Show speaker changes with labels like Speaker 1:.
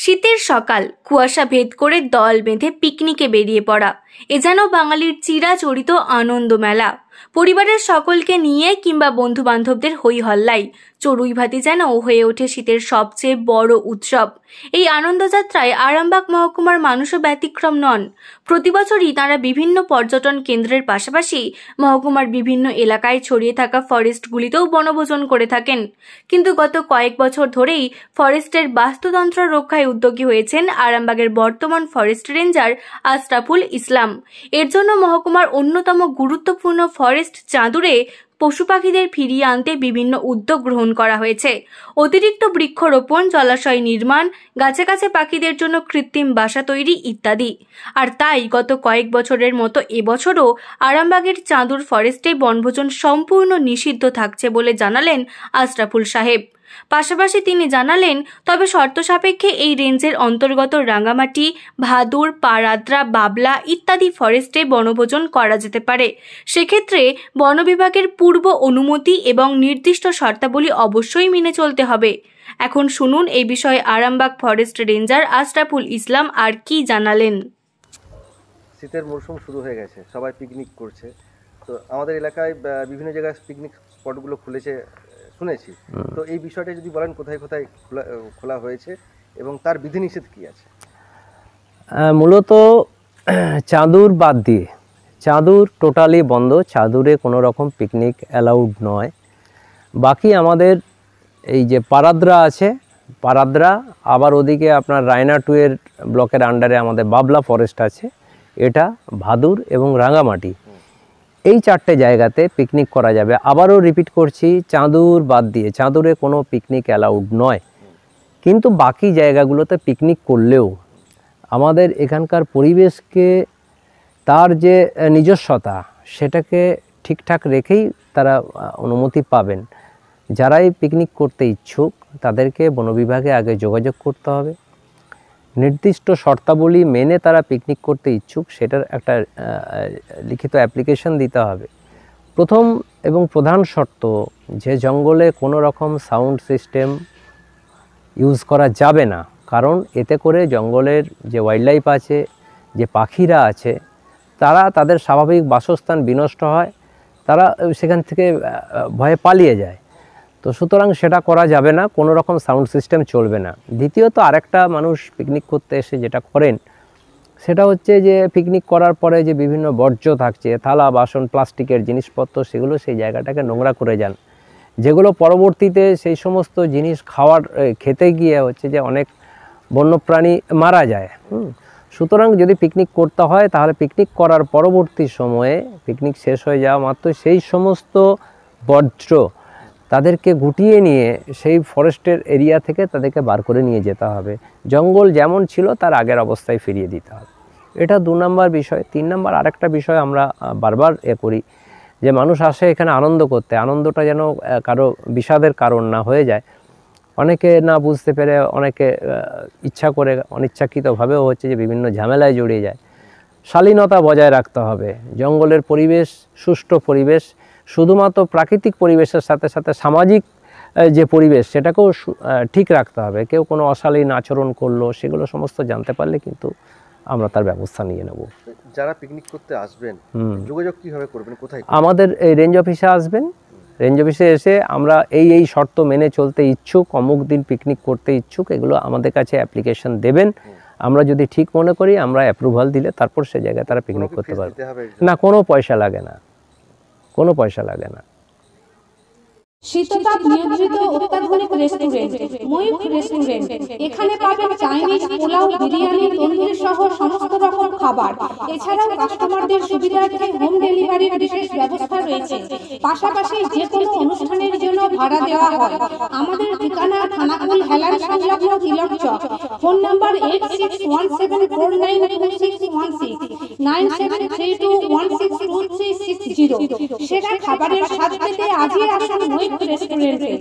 Speaker 1: শীতের সকাল, কুয়াশা ভেদ করে দল বেঁধে পিকনিকে বেরিয়ে পড়া, এ যেন বাঙালির চিরাচরিত আনন্দ মেলা। পরিবারের সকলকে নিয়ে কিংবা বন্ধু বান্ধবদের হই হল্লাই চড়ুই ভাতি যেন হয়ে ওঠে শীতের সবচেয়ে বড় উৎসব। এই আনন্দযাত্রায় আরামবাগ মহকুমার মানুষও ব্যতিক্রম নন। প্রতি বছরই তারা বিভিন্ন পর্যটন কেন্দ্রের পাশাপাশি মহকুমার বিভিন্ন এলাকায় ছড়িয়ে থাকা ফরেস্টগুলিতেও বনভোজন করে থাকেন। কিন্তু গত কয়েক বছর ধরেই ফরেস্টের বাস্তুতন্ত্র রক্ষায় উদ্যোগী হয়েছেন আরামবাগের বর্তমান ফরেস্ট রেঞ্জার আশরাফুল ইসলাম। এর জন্য মহকুমার অন্যতম গুরুত্বপূর্ণ ফরেস্ট চাঁদুরে পশু পাখিদের ফিরিয়ে আনতে বিভিন্ন উদ্যোগ গ্রহণ করা হয়েছে। অতিরিক্ত বৃক্ষরোপণ, জলাশয় নির্মাণ, গাছে গাছে পাখিদের জন্য কৃত্রিম বাসা তৈরি ইত্যাদি। আর তাই গত কয়েক বছরের মতো এবছরও আরামবাগের চাঁদুর ফরেস্টে বনভোজন সম্পূর্ণ নিষিদ্ধ থাকছে বলে জানালেন আশরাফুল সাহেব। পাশাপাশি তিনি জানালেন, তবে শর্ত সাপেক্ষে এই রেঞ্জের অন্তর্গত রাঙ্গামাটি, ভাদুর, পারাদ্রা, বাবলা ইত্যাদি ফরেস্টে বনভোজন করা যেতে পারে। সেক্ষেত্রে বন বিভাগের পূর্ব অনুমতি এবং নির্দিষ্ট শর্তাবলী অবশ্যই মেনে চলতে হবে। এখন শুনুন এই বিষয়ে আরামবাগ ফরেস্ট রেঞ্জার আশরাফুল ইসলাম আর কি জানালেন।
Speaker 2: শীতের মরশুম শুরু হয়ে গেছে, সবাই পিকনিক করছে। তো আমাদের এলাকায় বিভিন্ন জায়গায় পিকনিক স্পটগুলো খুলেছে শুনেছি। তো এই বিষয়টা যদি বলেন, কোথায় কোথায় খোলা হয়েছে এবং তার বিধিনিষেধ কি আছে?
Speaker 3: মূলত চাঁদুর বাদ দিয়ে, চাঁদুর টোটালি বন্ধ, চাঁদুরে কোনো রকম পিকনিক অ্যালাউড নয়। বাকি আমাদের এই যে পারাদ্রা আছে, পারাদ্রা, আবার ওদিকে আপনার রায়না 2 এর ব্লকের আন্ডারে আমাদের বাবলা ফরেস্ট আছে, এটা ভাদুর এবং রাঙ্গামাটি, এই 4টে জায়গাতে পিকনিক করা যাবে। আবারও রিপিট করছি, চাঁদুর বাদ দিয়ে, চাঁদুরে কোনো পিকনিক অ্যালাউড নয়। কিন্তু বাকি জায়গাগুলোতে পিকনিক করলেও আমাদের এখানকার পরিবেশকে, তার যে নিজস্বতা, সেটাকে ঠিকঠাক রেখেই তারা অনুমতি পাবেন। যারাই পিকনিক করতে ইচ্ছুক তাদেরকে বন বিভাগে আগে যোগাযোগ করতে হবে। নির্দিষ্ট শর্তাবলী মেনে তারা পিকনিক করতে ইচ্ছুক সেটার একটা লিখিত অ্যাপ্লিকেশন দিতে হবে। প্রথম এবং প্রধান শর্ত যে জঙ্গলে কোনো রকম সাউন্ড সিস্টেম ইউজ করা যাবে না, কারণ এতে করে জঙ্গলের যে ওয়াইল্ড লাইফ আছে, যে পাখিরা আছে, তারা তাদের স্বাভাবিক বাসস্থান বিনষ্ট হয়, তারা সেখান থেকে ভয়ে পালিয়ে যায়। তো সুতরাং সেটা করা যাবে না, কোনো রকম সাউন্ড সিস্টেম চলবে না। দ্বিতীয়ত আরেকটা মানুষ পিকনিক করতে এসে যেটা করেন সেটা হচ্ছে যে পিকনিক করার পরে যে বিভিন্ন বর্জ্য থাকছে, থালা বাসন, প্লাস্টিকের জিনিসপত্র, সেগুলো সেই জায়গাটাকে নোংরা করে যান, যেগুলো পরবর্তীতে সেই সমস্ত জিনিস খেতে গিয়ে হচ্ছে যে অনেক বন্যপ্রাণী মারা যায়। সুতরাং যদি পিকনিক করতে হয় তাহলে পিকনিক করার পরবর্তী সময়ে, পিকনিক শেষ হয়ে যাওয়া মাত্র সেই সমস্ত বর্জ্য তাদেরকে গুটিয়ে নিয়ে সেই ফরেস্টের এরিয়া থেকে তাদেরকে বার করে নিয়ে যেতে হবে। জঙ্গল যেমন ছিল তার আগের অবস্থায় ফিরিয়ে দিতে হবে। এটা 2 নম্বর বিষয়। 3 নম্বর আরেকটা বিষয় আমরা বারবার করি, যে মানুষ আসে এখানে আনন্দ করতে, আনন্দটা যেন কারো বিষাদের কারণ না হয়ে যায়। অনেকে না বুঝতে পেরে, অনেকে ইচ্ছা করে অনিচ্ছাকৃতভাবেও হচ্ছে যে বিভিন্ন ঝামেলায় জড়িয়ে যায়। শালীনতা বজায় রাখতে হবে। জঙ্গলের পরিবেশ, সুষ্ঠু পরিবেশ, শুধুমাত্র প্রাকৃতিক পরিবেশের সাথে সাথে সামাজিক যে পরিবেশ সেটাকেও ঠিক রাখতে হবে। কেউ কোনো অশালীন আচরণ করলো, সেগুলো সমস্ত জানতে পারলে কিন্তু আমরা তার ব্যবস্থা নিয়ে নেব।
Speaker 2: যারা পিকনিক করতে আসবেন যোগাযোগ কিভাবে করবেন, কোথায়?
Speaker 3: আমাদের এই রেঞ্জ অফিসে আসবেন। রেঞ্জ অফিসে এসে আমরা এই শর্ত মেনে চলতে ইচ্ছুক, অমুক দিন পিকনিক করতে ইচ্ছুক, এগুলো আমাদের কাছে অ্যাপ্লিকেশন দেবেন। আমরা যদি ঠিক মনে করি, আমরা অ্যাপ্রুভাল দিলে তারপর সে জায়গায় তারা পিকনিক করতে পারবে। না, কোনো পয়সা লাগে না, কোনো পয়সা লাগে না।
Speaker 4: শীততাপ নিয়ন্ত্রিত অত্যাধুনিক রেস্টুরেন্ট ময়ূখ রেস্টুরেন্ট। এখানে পাবেন চাইনিজ, পোলাও, বিরিয়ানি, তন্দুরি সহ সমস্ত রকম খাবার। এছাড়াও কাস্টমারদের সুবিধার্থে হোম ডেলিভারির বিশেষ ব্যবস্থা রয়েছে। পাশাপাশি যে কোনো অনুষ্ঠানের জন্য ভাড়া দেওয়া হয়। আমাদের ঠিকানা থানাকুল হেলান সংলগ্ন তিলক চক। Phone number 8617492616 9732162360। সেরা খাবারের স্বাদ পেতে আজই আসুন ময়ূখ রেস্টুরেন্টে।